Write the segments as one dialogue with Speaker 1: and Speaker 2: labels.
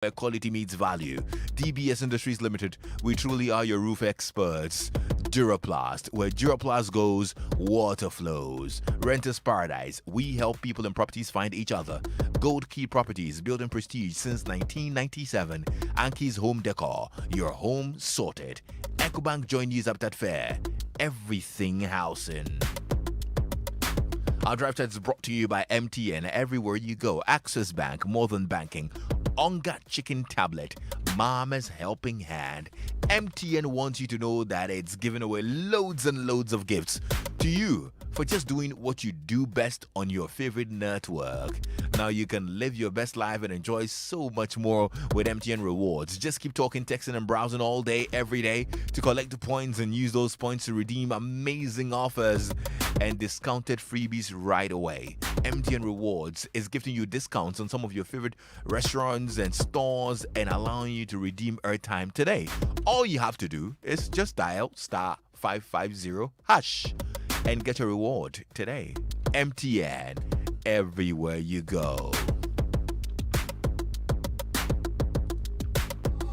Speaker 1: where quality meets value. DBS Industries Limited, we truly are your roof experts. Duraplast, where Duraplast goes, water flows. Renters Paradise, we help people and properties find each other. Gold Key Properties, building prestige since 1997. Anki's Home Decor, your home sorted. EcoBank join you up that fair. Everything housing. Our drive test is brought to you by MTN. Everywhere you go, Access Bank, more than banking. Onga Chicken Tablet, Mama's Helping Hand. MTN wants you to know that it's giving away loads and loads of gifts to you for just doing what you do best on your favorite network. Now you can live your best life and enjoy so much more with MTN Rewards. Just keep talking, texting, and browsing all day, every day to collect the points and use those points to redeem amazing offers and discounted freebies right away. MTN Rewards is gifting you discounts on some of your favorite restaurants and stores and allowing you to redeem airtime today. All you have to do is just dial *550# and get a reward today. MTN, everywhere you go.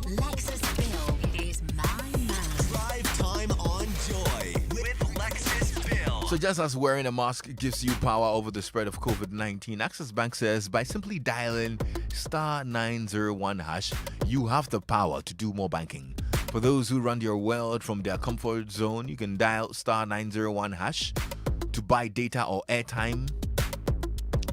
Speaker 2: Lexus Bill is my man.
Speaker 3: Drive time on Joy with Lexus Bill.
Speaker 1: So just as wearing a mask gives you power over the spread of COVID-19, Access Bank says by simply dialing *901#, you have the power to do more banking. For those who run your world from their comfort zone, you can dial *901# to buy data or airtime,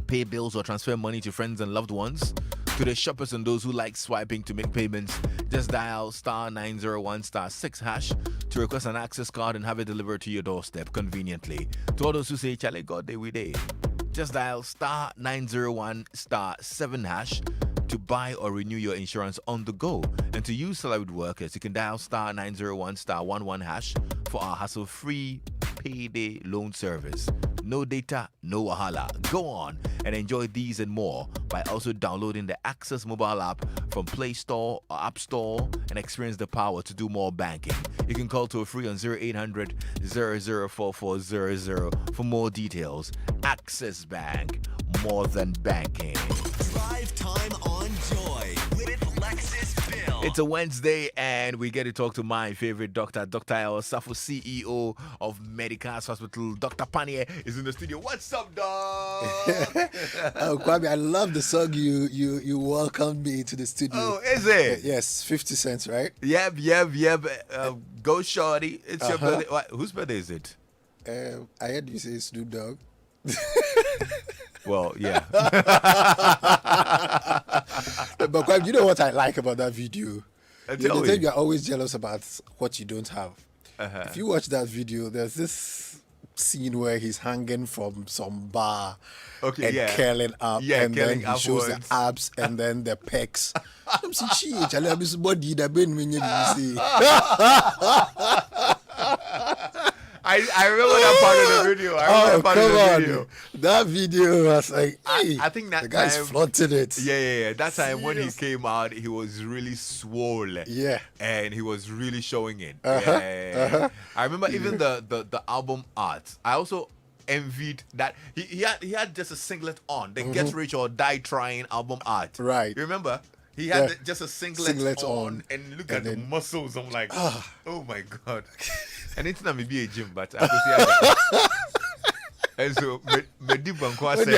Speaker 1: pay bills or transfer money to friends and loved ones. To the shoppers and those who like swiping to make payments, just dial *901*6# to request an access card and have it delivered to your doorstep conveniently. To all those who say, Charlie, God, day we day, just dial *901*7# to buy or renew your insurance on the go. And to use salaried workers, you can dial *901*11# for our hassle-free payday loan service. No data, no wahala. Go on and enjoy these and more by also downloading the Access mobile app from Play Store or App Store and experience the power to do more banking. You can call toll free on 0800 004400 for more details. Access Bank, more than banking.
Speaker 3: Drive time on Joy with Lexus Bill.
Speaker 1: It's a Wednesday and we get to talk to my favorite doctor, Dr. El Safo, CEO of Medicas Hospital. Dr. Panier is in the studio. What's up, dog?
Speaker 4: Oh, Kwame, I love the song you welcomed me to the studio.
Speaker 1: Oh, is it?
Speaker 4: Yes, 50 cents, right?
Speaker 1: Yep. Go shorty. It's your birthday. What, whose birthday is it?
Speaker 4: I heard you say Snoop Dogg.
Speaker 1: Well, yeah.
Speaker 4: But Kwame, you know what I like about that video?
Speaker 1: Tell me.
Speaker 4: The thing you're always jealous about what you don't have.
Speaker 1: Uh-huh.
Speaker 4: If you watch that video, there's this scene where he's hanging from some bar and curling up, and then he shows the abs and then the pecs. I'm saying, shit, I love this body that been when you see.
Speaker 1: I remember that part of the video.
Speaker 4: That video was like, hey,
Speaker 1: I think that
Speaker 4: the guy's
Speaker 1: time,
Speaker 4: flaunted it.
Speaker 1: Yeah. That time when he came out, he was really swole.
Speaker 4: Yeah.
Speaker 1: And he was really showing it. I remember even the album art. I also envied that he had just a singlet on. The Get Rich or Die Trying album art.
Speaker 4: Right.
Speaker 1: You remember? He had just a singlet on and look at the
Speaker 4: then,
Speaker 1: muscles. I'm like, oh my God. And it's not maybe a gym, but I could see that. And so, me deep and quiet.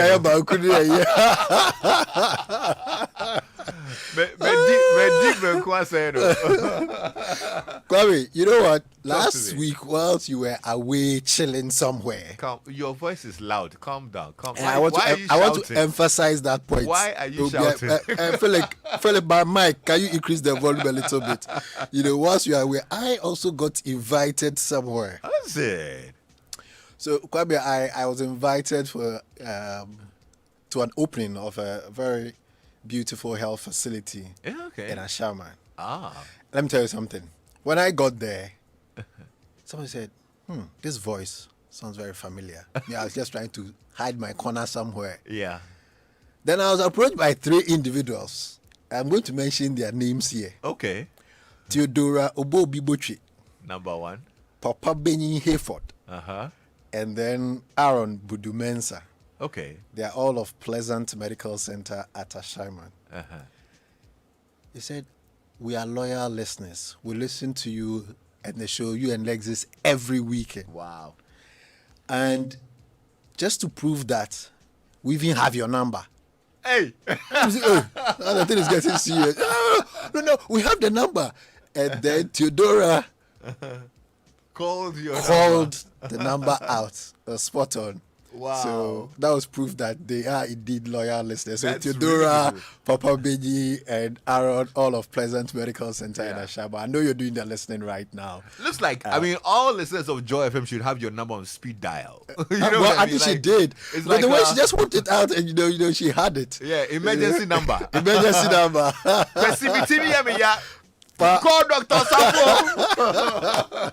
Speaker 4: Kwame, you know what? Last week, whilst you were away chilling somewhere,
Speaker 1: your voice is loud. Calm down.
Speaker 4: I want to emphasize that point.
Speaker 1: Why are you shouting?
Speaker 4: Philip, by Mike, can you increase the volume a little bit? You know, whilst you are away, I also got invited somewhere.
Speaker 1: That's it.
Speaker 4: So, Kwame, I was invited for to an opening of a very beautiful health facility in Ashaman. Let me tell you something. When I got there, somebody said, this voice sounds very familiar. I was just trying to hide my corner somewhere.
Speaker 1: Yeah.
Speaker 4: Then I was approached by 3 individuals. I'm going to mention their names here.
Speaker 1: Okay.
Speaker 4: Theodora Obobibochi.
Speaker 1: Number 1.
Speaker 4: Papa Benny Hayford.
Speaker 1: Uh-huh.
Speaker 4: And then Aaron Budumensa.
Speaker 1: Okay.
Speaker 4: They are all of Pleasant Medical Center at Ashaman.
Speaker 1: Uh-huh.
Speaker 4: He said, we are loyal listeners. We listen to you and the show, you and Lexis, every weekend.
Speaker 1: Wow.
Speaker 4: And just to prove that, we even have your number.
Speaker 1: Hey!
Speaker 4: The thing is getting serious. No, we have the number. And then Theodora
Speaker 1: called
Speaker 4: the number out. Spot on.
Speaker 1: Wow.
Speaker 4: So that was proof that they are indeed loyal listeners. So
Speaker 1: That's
Speaker 4: Theodora,
Speaker 1: really
Speaker 4: Papa Beji, and Aaron, all of Pleasant Medical Center in Ashaba. I know you're doing that listening right now.
Speaker 1: Looks like, all listeners of Joy FM should have your number on speed dial. You know
Speaker 4: Well, I
Speaker 1: mean?
Speaker 4: think she did.
Speaker 1: It's
Speaker 4: But
Speaker 1: like
Speaker 4: the way she just put it out, and you know, she had it.
Speaker 1: Yeah, emergency number.
Speaker 4: Emergency number.
Speaker 1: Call Dr. Sapo.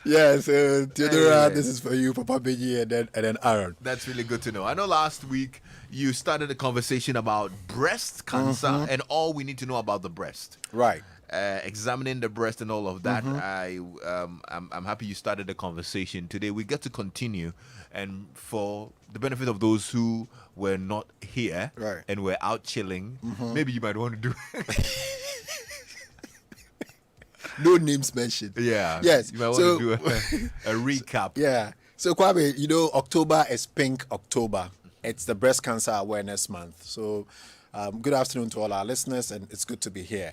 Speaker 4: Yeah, so Theodora, this is for you, Papa Beji, and then Aaron.
Speaker 1: That's really good to know. I know last week you started a conversation about breast cancer and all we need to know about the breast.
Speaker 4: Right.
Speaker 1: Examining the breast and all of that. I'm happy you started the conversation today. We get to continue, and for the benefit of those who were not here and were out chilling, maybe you might want to do.
Speaker 4: No names mentioned.
Speaker 1: Yeah.
Speaker 4: Yes.
Speaker 1: You might want to do a recap.
Speaker 4: Yeah. So Kwame, October is Pink October. It's the Breast Cancer Awareness Month. So good afternoon to all our listeners, and it's good to be here.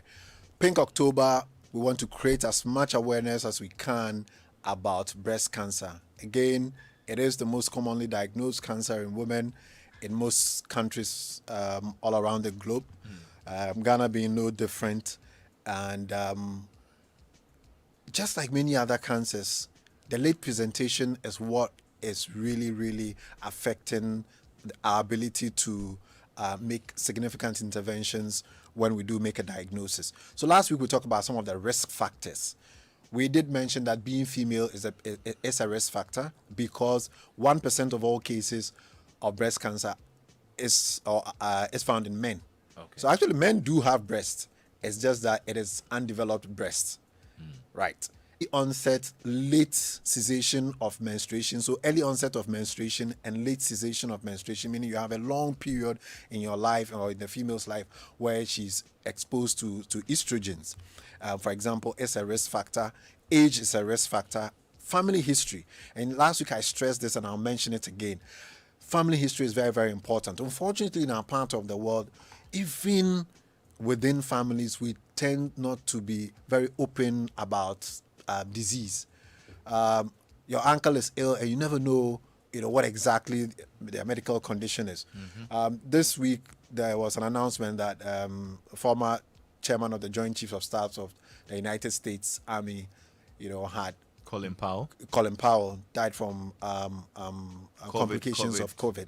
Speaker 4: Pink October, we want to create as much awareness as we can about breast cancer. Again, it is the most commonly diagnosed cancer in women in most countries all around the globe. Ghana being no different. And just like many other cancers, the late presentation is what is really, really affecting our ability to make significant interventions when we do make a diagnosis. So last week we talked about some of the risk factors. We did mention that being female is a risk factor because 1% of all cases of breast cancer is found in men. Okay. So actually men do have breasts. It's just that it is undeveloped breasts. Right. Onset, late cessation of menstruation. So early onset of menstruation and late cessation of menstruation, meaning you have a long period in your life or in the female's life where she's exposed to estrogens. For example, it's a risk factor. Age is a risk factor. Family history. And last week I stressed this and I'll mention it again. Family history is very, very important. Unfortunately, in our part of the world, even within families, we tend not to be very open about disease. Your uncle is ill and you never know, what exactly their medical condition is. This week, there was an announcement that former chairman of the Joint Chiefs of Staff of the United States Army, had
Speaker 1: Colin
Speaker 4: Powell died from complications of COVID.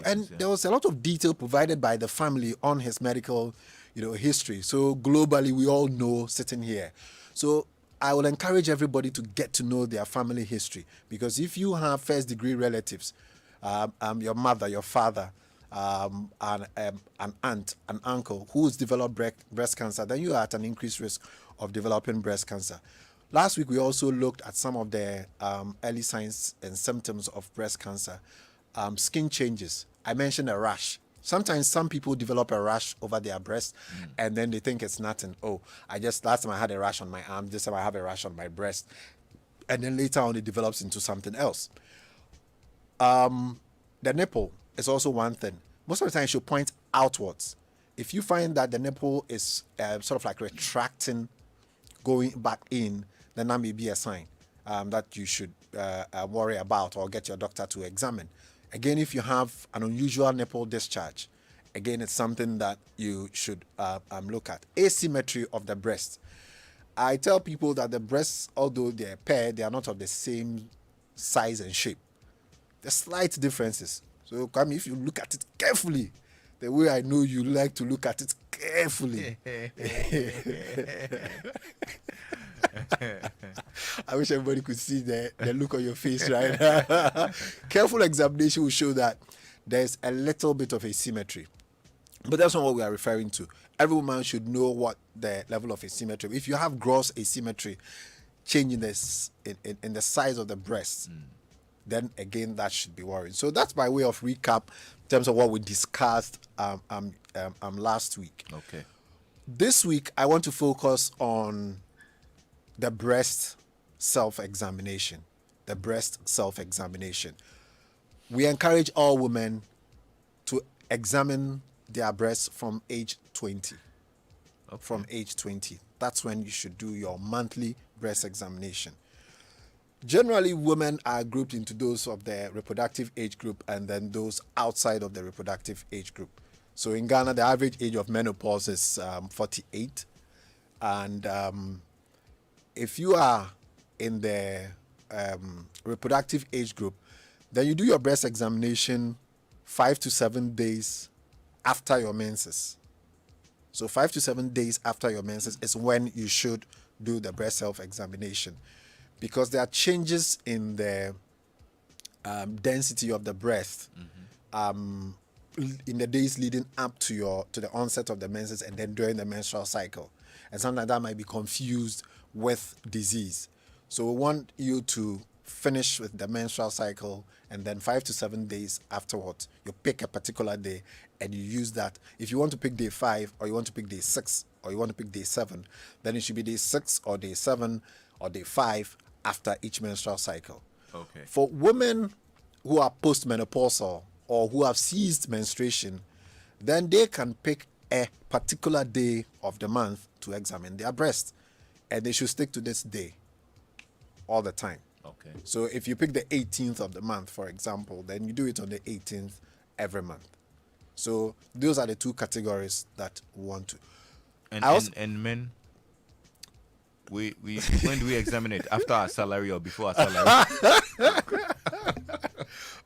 Speaker 4: And there was a lot of detail provided by the family on his medical, history. So globally, we all know sitting here. So I will encourage everybody to get to know their family history, because if you have first-degree relatives, your mother, your father, an aunt, an uncle who's developed breast cancer, then you are at an increased risk of developing breast cancer. Last week, we also looked at some of the early signs and symptoms of breast cancer. Skin changes. I mentioned a rash. Sometimes some people develop a rash over their breast and then they think it's nothing. Oh, last time I had a rash on my arm, this time I have a rash on my breast. And then later on it develops into something else. The nipple is also one thing. Most of the time you should point outwards. If you find that the nipple is sort of like retracting, going back in, then that may be a sign that you should worry about or get your doctor to examine. Again, if you have an unusual nipple discharge, again, it's something that you should look at. Asymmetry of the breast. I tell people that the breasts, although they're paired, they are not of the same size and shape. There's slight differences. So, if you look at it carefully, the way I know you like to look at it carefully. I wish everybody could see the look on your face right now. Careful examination will show that there's a little bit of asymmetry. But that's not what we are referring to. Every woman should know what the level of asymmetry. If you have gross asymmetry, change in the size of the breasts, then again that should be worrying. So that's by way of recap in terms of what we discussed last week.
Speaker 1: Okay.
Speaker 4: This week, I want to focus on the breast self-examination. The breast self-examination. We encourage all women to examine their breasts from age 20. Okay. From age 20. That's when you should do your monthly breast examination. Generally, women are grouped into those of the reproductive age group and then those outside of the reproductive age group. So in Ghana, the average age of menopause is 48. And if you are in the reproductive age group, then you do your breast examination 5 to 7 days after your menses. So 5 to 7 days after your menses is when you should do the breast self-examination, because there are changes in the density of the breast in the days leading up to the onset of the menses and then during the menstrual cycle. And sometimes that might be confused with disease. So we want you to finish with the menstrual cycle, and then 5 to 7 days afterwards, you pick a particular day and you use that. If you want to pick day 5, or you want to pick day 6, or you want to pick day 7, then it should be day 6 or day 7 or day 5 after each menstrual cycle. Okay. For women who are postmenopausal or who have ceased menstruation, then they can pick a particular day of the month to examine their breast, and they should stick to this day all the time. Okay. So if you pick the 18th of the month, for example, then you do it on the 18th every month. So those are the two categories that we want to.
Speaker 1: And men, we when do we examine it? After our salary or before our salary?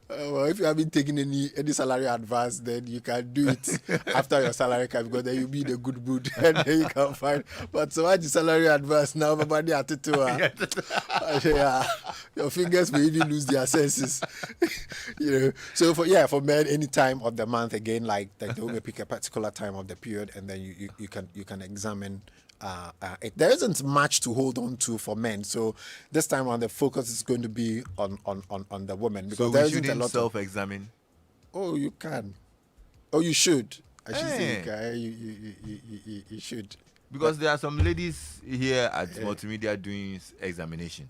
Speaker 4: Well, if you haven't taken any salary advance, then you can do it after your salary comes, because then you'll be in a good mood and then you can find. But so much salary advance now, everybody at it yeah, your fingers may even lose their senses. So for men, any time of the month, again, like they will pick a particular time of the period, and then you can examine. There isn't much to hold on to for men, so this time on the focus is going to be on the women, because there isn't a lot
Speaker 1: self-examine.
Speaker 4: Oh, you can. Oh, you should. I should say you should.
Speaker 1: Because there are some ladies here at Multimedia doing examination.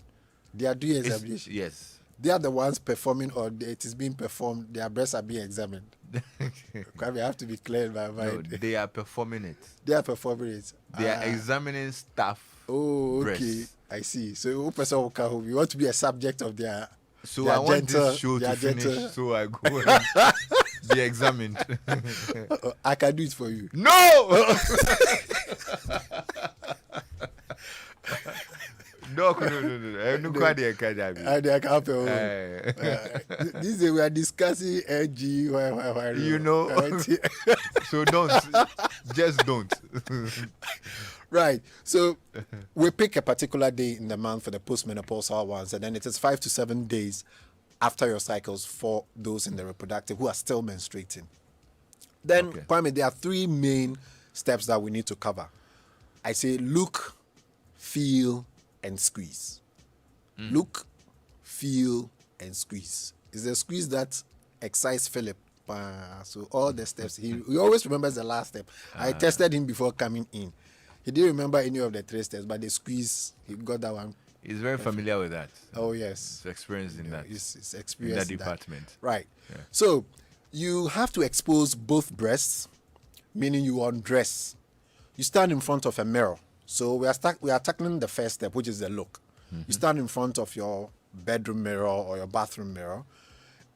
Speaker 4: They are doing examination.
Speaker 1: Yes.
Speaker 4: They are the ones performing, or it is being performed. Their breasts are being examined. We have to be clear in my mind.
Speaker 1: No, they are performing it.
Speaker 4: They are performing it.
Speaker 1: They are examining staff.
Speaker 4: Oh, okay. Breasts. I see. So, you want to be a subject of their.
Speaker 1: So
Speaker 4: their
Speaker 1: I want this show to finish, so I go and be examined.
Speaker 4: I can do it for you.
Speaker 1: No. No.
Speaker 4: This day we are discussing LG.
Speaker 1: You know. So just don't.
Speaker 4: Right. So we pick a particular day in the month for the postmenopausal ones, and then it is 5 to 7 days after your cycles for those in the reproductive who are still menstruating. Then, Kwame, there are 3 main steps that we need to cover. I say look, feel, and squeeze. Look, feel, and squeeze. It's the squeeze that excites Philip. So all the steps, he always remembers the last step. I tested him before coming in. He didn't remember any of the 3 steps, but the squeeze, he got that one.
Speaker 1: He's very familiar with that.
Speaker 4: Oh, yes.
Speaker 1: He's experienced in that.
Speaker 4: He's experienced
Speaker 1: in that department.
Speaker 4: Right. Yeah. So you have to expose both breasts, meaning you undress. You stand in front of a mirror. So we are tackling the first step, which is the look. You stand in front of your bedroom mirror or your bathroom mirror,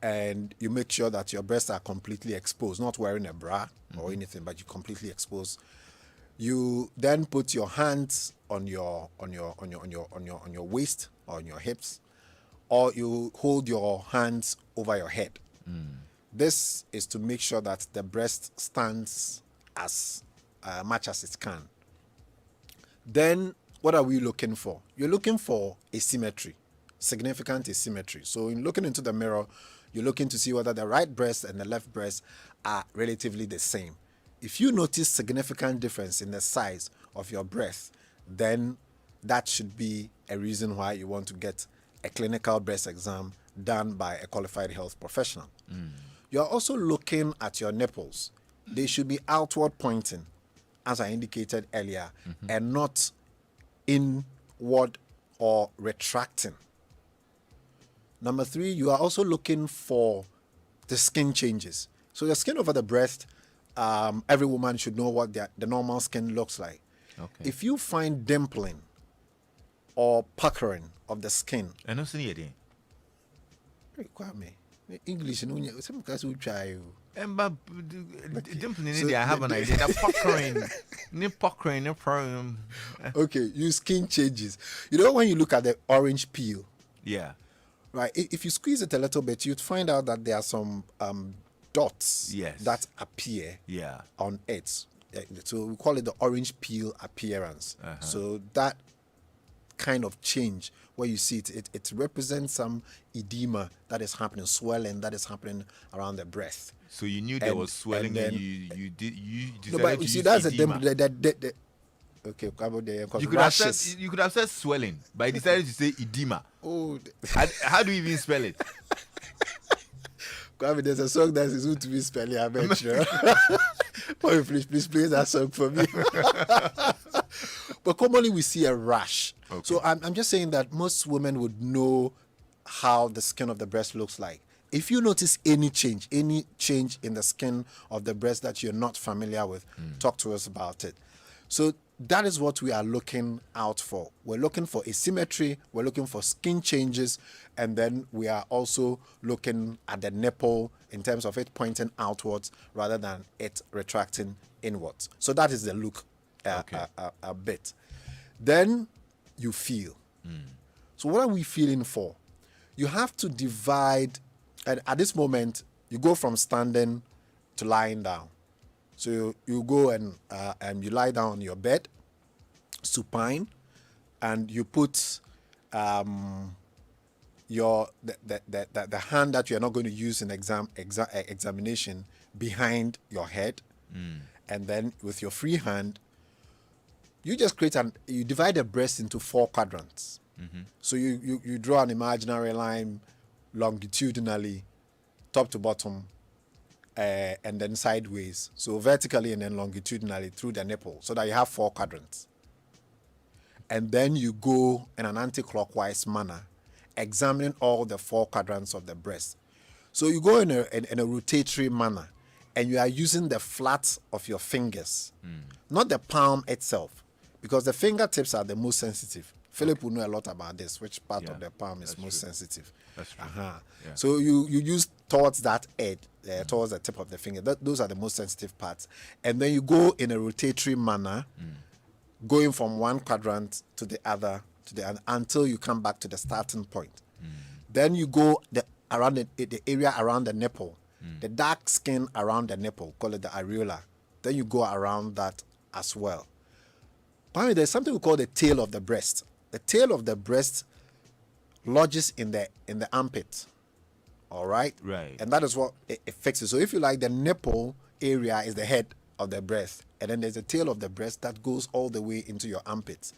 Speaker 4: and you make sure that your breasts are completely exposed, not wearing a bra or anything, but you completely exposed. You then put your hands on your waist or on your hips, or you hold your hands over your head. This is to make sure that the breast stands as much as it can. Then, what are we looking for? You're looking for asymmetry, significant asymmetry. So, in looking into the mirror, you're looking to see whether the right breast and the left breast are relatively the same. If you notice significant difference in the size of your breast, then that should be a reason why you want to get a clinical breast exam done by a qualified health professional. You're also looking at your nipples. They should be outward pointing, as I indicated earlier, and not inward or retracting. Number 3, you are also looking for the skin changes. So the skin over the breast, every woman should know what the normal skin looks like.
Speaker 1: Okay.
Speaker 4: If you find dimpling or puckering of the skin,
Speaker 1: I don't see it.
Speaker 4: English, some guys will try.
Speaker 1: Dimpling in there, I have an idea. Puckering, no problem.
Speaker 4: Okay, you skin changes. You know when you look at the orange peel,
Speaker 1: Yeah.
Speaker 4: right? If you squeeze it a little bit, you'd find out that there are some dots that appear on it. So we call it the orange peel appearance. So that kind of change where you see it represents some edema that is happening, swelling that is happening around the breast.
Speaker 1: So you knew there was swelling, and you decided
Speaker 4: no, but you
Speaker 1: to
Speaker 4: see
Speaker 1: use
Speaker 4: that's
Speaker 1: edema.
Speaker 4: Okay,
Speaker 1: you could have said swelling, but I decided to say edema.
Speaker 4: Oh,
Speaker 1: how do you even spell it?
Speaker 4: There's a song that is going to be spelling. I bet you. Please play that song for me. But commonly we see a rash. Okay. So I'm just saying that most women would know how the skin of the breast looks like. If you notice any change in the skin of the breast that you're not familiar with, talk to us about it. So that is what we are looking out for. We're looking for asymmetry, we're looking for skin changes, and then we are also looking at the nipple in terms of it pointing outwards rather than it retracting inwards. So that is the look a bit. Then you feel. So what are we feeling for? You have to divide, and at this moment, you go from standing to lying down. So you go and you lie down on your bed, supine, and you put the hand that you are not going to use in examination behind your head, and then with your free hand, you just you divide the breast into 4 quadrants. So you draw an imaginary line longitudinally, top to bottom, and then sideways. So vertically and then longitudinally through the nipple, so that you have 4 quadrants. And then you go in an anti-clockwise manner, examining all the 4 quadrants of the breast. So you go in a rotatory manner, and you are using the flat of your fingers, not the palm itself, because the fingertips are the most sensitive. Philip will know a lot about this, which part of the palm is most sensitive.
Speaker 1: That's true.
Speaker 4: Yeah. So you use towards that edge, towards the tip of the finger. Those are the most sensitive parts. And then you go in a rotatory manner, going from one quadrant to the other until you come back to the starting point. Then you go around the area around the nipple, the dark skin around the nipple, call it the areola. Then you go around that as well. Finally, there's something we call the tail of the breast. The tail of the breast lodges in the armpit. All right?
Speaker 1: Right.
Speaker 4: And that is what it fixes. So if you like, the nipple area is the head of the breast. And then there's a tail of the breast that goes all the way into your armpits.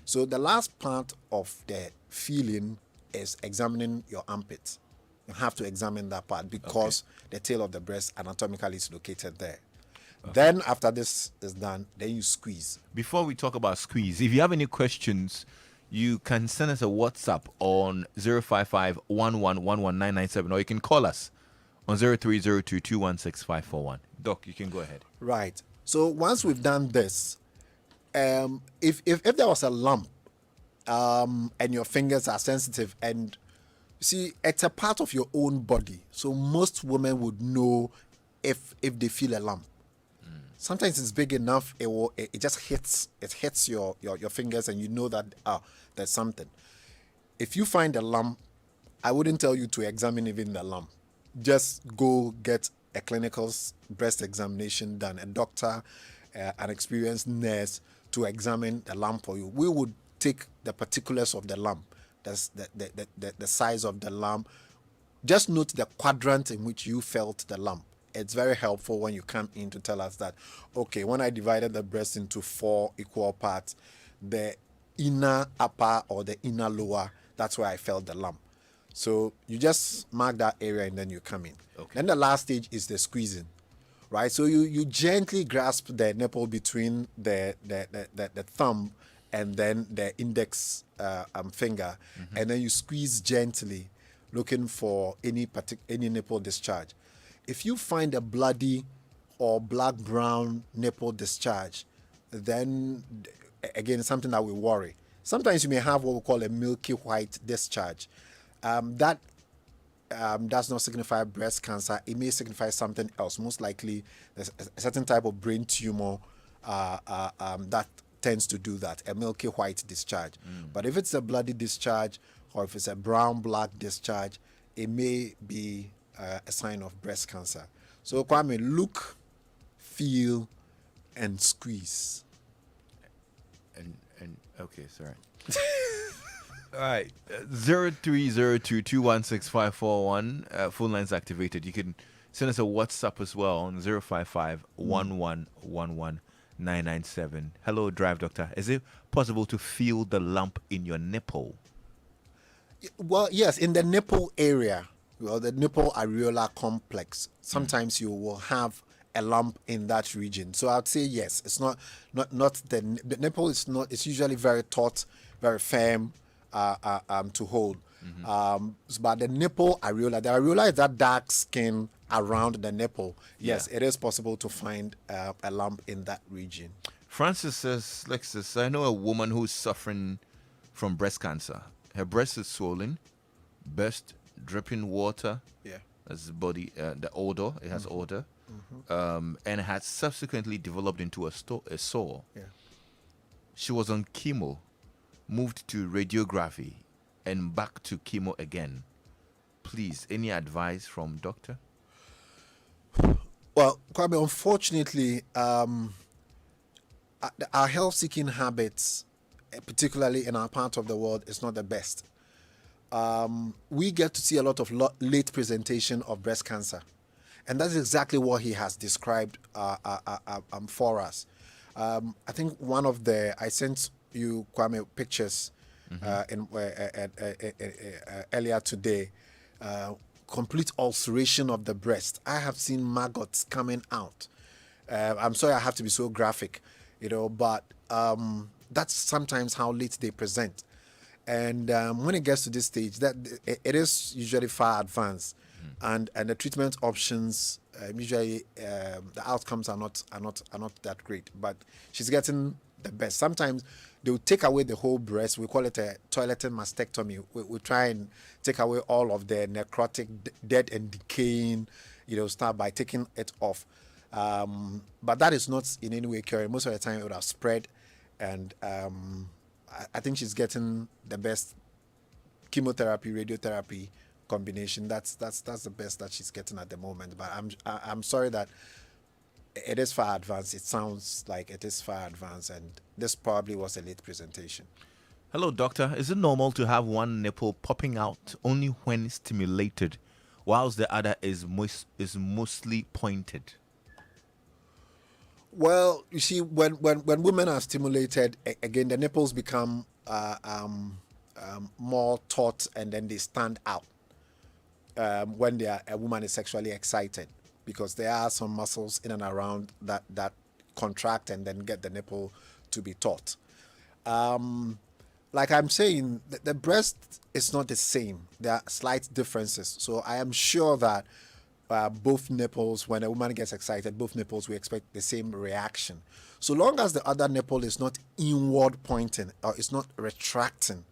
Speaker 4: So the last part of the feeling is examining your armpits. You have to examine that part because the tail of the breast anatomically is located there. Then after this is done, then you squeeze.
Speaker 1: Before we talk about squeeze, if you have any questions, you can send us a WhatsApp on 055-1111-997, or you can call us on 0302-216-541. Doc, you can go ahead.
Speaker 4: Right. So once we've done this, if there was a lump and your fingers are sensitive, and see, it's a part of your own body, so most women would know if they feel a lump. Sometimes it's big enough, it just hits your fingers, and you know that there's something. If you find a lump, I wouldn't tell you to examine even the lump. Just go get a clinical breast examination done, a doctor, an experienced nurse to examine the lump for you. We would take the particulars of the lump, that's the size of the lump. Just note the quadrant in which you felt the lump. It's very helpful when you come in to tell us that, okay, when I divided the breast into 4 equal parts, the inner upper or the inner lower, that's where I felt the lump. So you just mark that area and then you come in. Okay. Then the last stage is the squeezing, right? So you gently grasp the nipple between the thumb and then the index finger, and then you squeeze gently, looking for any nipple discharge. If you find a bloody or black brown nipple discharge, then again it's something that will worry. Sometimes you may have what we call a milky white discharge. That does not signify breast cancer. It may signify something else. Most likely, there's a certain type of brain tumor that tends to do that, a milky white discharge. But if it's a bloody discharge or if it's a brown black discharge, it may be a sign of breast cancer. So Kwame, look, feel, and squeeze.
Speaker 1: And okay, sorry. All right, 0302216541. Phone lines activated. You can send us a WhatsApp as well on 055-1111-997. Hello, Drive Doctor. Is it possible to feel the lump in your nipple?
Speaker 4: Well, yes, in the nipple area, the nipple areolar complex, sometimes you will have a lump in that region. So I'd say yes. It's not the nipple is not. It's usually very taut, very firm to hold. But the nipple areola, the areola is that dark skin around the nipple. Yes, it is possible to find a lump in that region. Francis
Speaker 1: says, Lexus, I know a woman who's suffering from breast cancer. Her breast is swollen, burst, dripping water.
Speaker 4: Yeah.
Speaker 1: As the body, the odor, it has odor. And it had subsequently developed into a sore.
Speaker 4: Yeah.
Speaker 1: She was on chemo, moved to radiography, and back to chemo again. Please, any advice from doctor?
Speaker 4: Well, Kwame, unfortunately, our health-seeking habits, particularly in our part of the world, is not the best. We get to see a lot of late presentation of breast cancer. And that's exactly what he has described for us. I think I sent you, Kwame, pictures earlier today. Complete ulceration of the breast. I have seen maggots coming out. I'm sorry I have to be so graphic, but that's sometimes how late they present. And when it gets to this stage, that it is usually far advanced. And the treatment options usually the outcomes are not that great, but she's getting the best. Sometimes they will take away the whole breast. We call it a toileting mastectomy. We try and take away all of the necrotic, dead and decaying, start by taking it off. But that is not in any way curing. Most of the time it would have spread, and I think she's getting the best chemotherapy, radiotherapy combination. That's the best that she's getting at the moment. But I'm sorry that it is far advanced. It sounds like it is far advanced, and this probably was a late presentation.
Speaker 1: Hello, doctor. Is it normal to have one nipple popping out only when stimulated, whilst the other is mostly pointed?
Speaker 4: Well, you see, when women are stimulated, again, the nipples become more taut, and then they stand out when a woman is sexually excited, because there are some muscles in and around that contract and then get the nipple to be taut. Like I'm saying, the breast is not the same. There are slight differences. So I am sure that both nipples, when a woman gets excited, both nipples, we expect the same reaction. So long as the other nipple is not inward pointing or it's not retracting,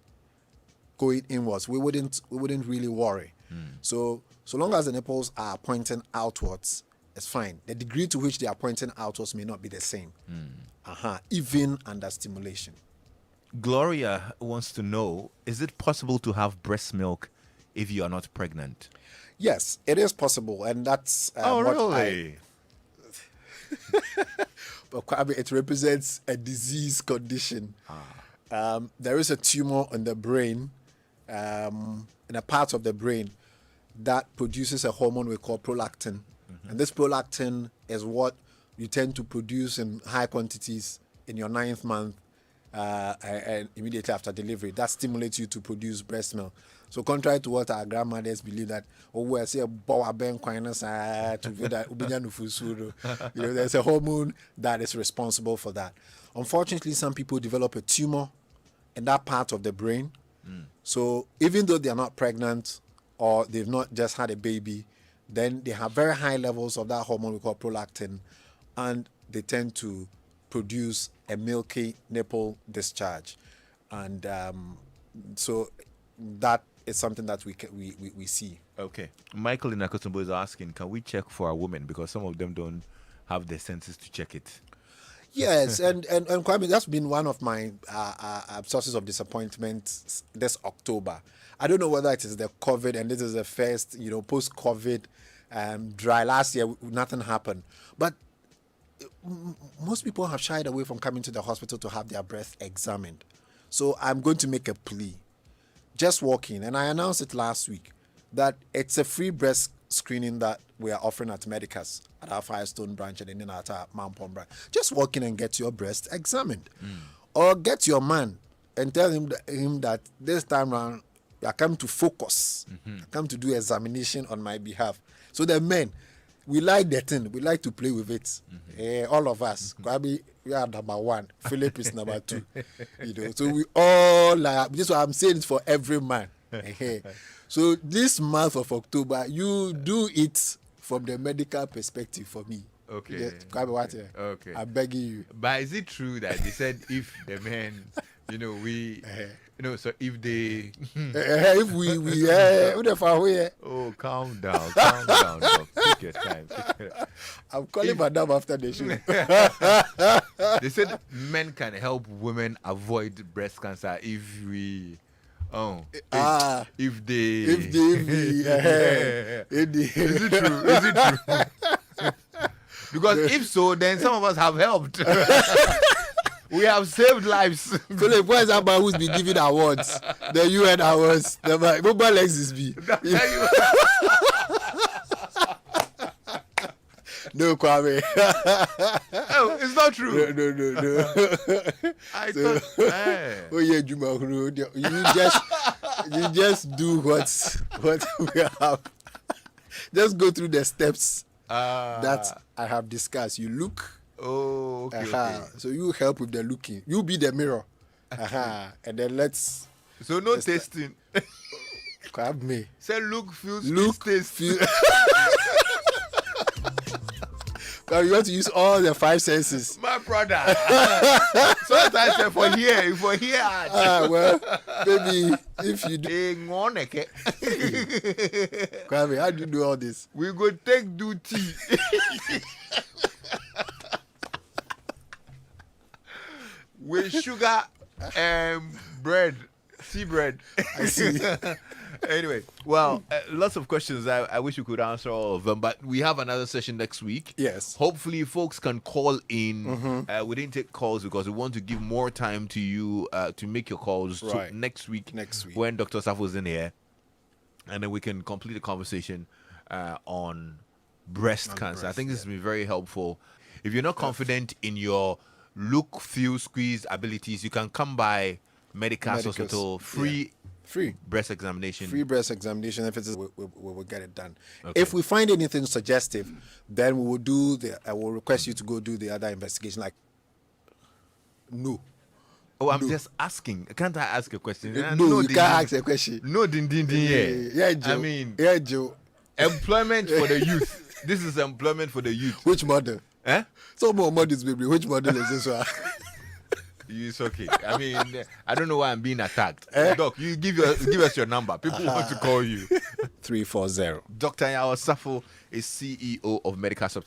Speaker 4: going inwards, we wouldn't really worry. So long as the nipples are pointing outwards, it's fine. The degree to which they are pointing outwards may not be the same, even under stimulation.
Speaker 1: Gloria wants to know, is it possible to have breast milk if you are not pregnant?
Speaker 4: Yes, it is possible, and that's
Speaker 1: really?
Speaker 4: But it represents a disease condition. There is a tumor in the brain, in a part of the brain, that produces a hormone we call prolactin. And this prolactin is what you tend to produce in high quantities in your 9th month and immediately after delivery. That stimulates you to produce breast milk. So contrary to what our grandmothers believe that, we say there's a hormone that is responsible for that. Unfortunately, some people develop a tumor in that part of the brain. So even though they are not pregnant or they've not just had a baby, then they have very high levels of that hormone we call prolactin, and they tend to produce a milky nipple discharge. And so that is something that we see.
Speaker 1: Okay. Michael in Akotumbo is asking, can we check for a woman? Because some of them don't have the senses to check it.
Speaker 4: Yes, and Kwame, that's been one of my sources of disappointment this October. I don't know whether it is the COVID, and this is the first, post-COVID dry. Last year, nothing happened. But most people have shied away from coming to the hospital to have their breast examined. So I'm going to make a plea. Just walk in, and I announced it last week, that it's a free breast screening that we are offering at Medicas, at our Firestone branch and then at our Mampong branch. Just walk in and get your breast examined. Or get your man and tell him that this time around, I come to focus. I come to do examination on my behalf. So the men, we like the thing. We like to play with it. All of us. Kwabi, we are number one. Philip is number two. So we all like, this is what I'm saying, it's for every man. So this month of October, you do it from the medical perspective for me.
Speaker 1: Okay.
Speaker 4: Okay. I'm begging you.
Speaker 1: But is it true that they said if the men, so if they...
Speaker 4: if we
Speaker 1: Oh, calm down, dog. Take your time.
Speaker 4: I'm calling Madam after the show.
Speaker 1: They said men can help women avoid breast cancer if we... If they... Is it true? Because if so, then some of us have helped. We have saved lives.
Speaker 4: Philip, where is that man who's been giving awards? The UN awards. The mobile Lexus B. No, Kwame.
Speaker 1: Oh, it's not true.
Speaker 4: No.
Speaker 1: I thought.
Speaker 4: Oh yeah, Juma. You just do what we have. Just go through the steps that I have discussed. You look.
Speaker 1: Oh, okay.
Speaker 4: So you help with the looking. You be the mirror. And then let's.
Speaker 1: So no tasting.
Speaker 4: Grab me.
Speaker 1: Say look, feel, taste.
Speaker 4: Because you want to use all the five senses.
Speaker 1: My brother. Sometimes for here.
Speaker 4: Well, maybe if you do. Kwame, how do you do all this?
Speaker 1: We go take duty. With sugar and bread, tea bread.
Speaker 4: I see.
Speaker 1: Anyway, well, lots of questions. I wish we could answer all of them, but we have another session next week.
Speaker 4: Yes.
Speaker 1: Hopefully, folks can call in. We didn't take calls because we want to give more time to you to make your calls to next week. When Dr. Safo's in here, and then we can complete the conversation on breast cancer. I think this has been very helpful. If you're not confident in your look, feel, squeeze abilities, you can come by Medicas Hospital. Free breast examination.
Speaker 4: Free breast examination. If it's, we will get it done. Okay. If we find anything suggestive, then we will do I will request you to go do the other investigation. Like, no.
Speaker 1: Oh, I'm just asking. Can't I ask a question?
Speaker 4: No, you can't ask a question.
Speaker 1: No, yeah, Joe. I mean,
Speaker 4: yeah, Joe.
Speaker 1: Employment for the youth. This is employment for the youth.
Speaker 4: Which model? Some more models, baby. Which model is this one?
Speaker 1: It's okay. I mean, I don't know why I'm being attacked. Doc, you give us your number. People want to call you.
Speaker 4: 340.
Speaker 1: Dr. Yao Safo is CEO of Medicas Hospital.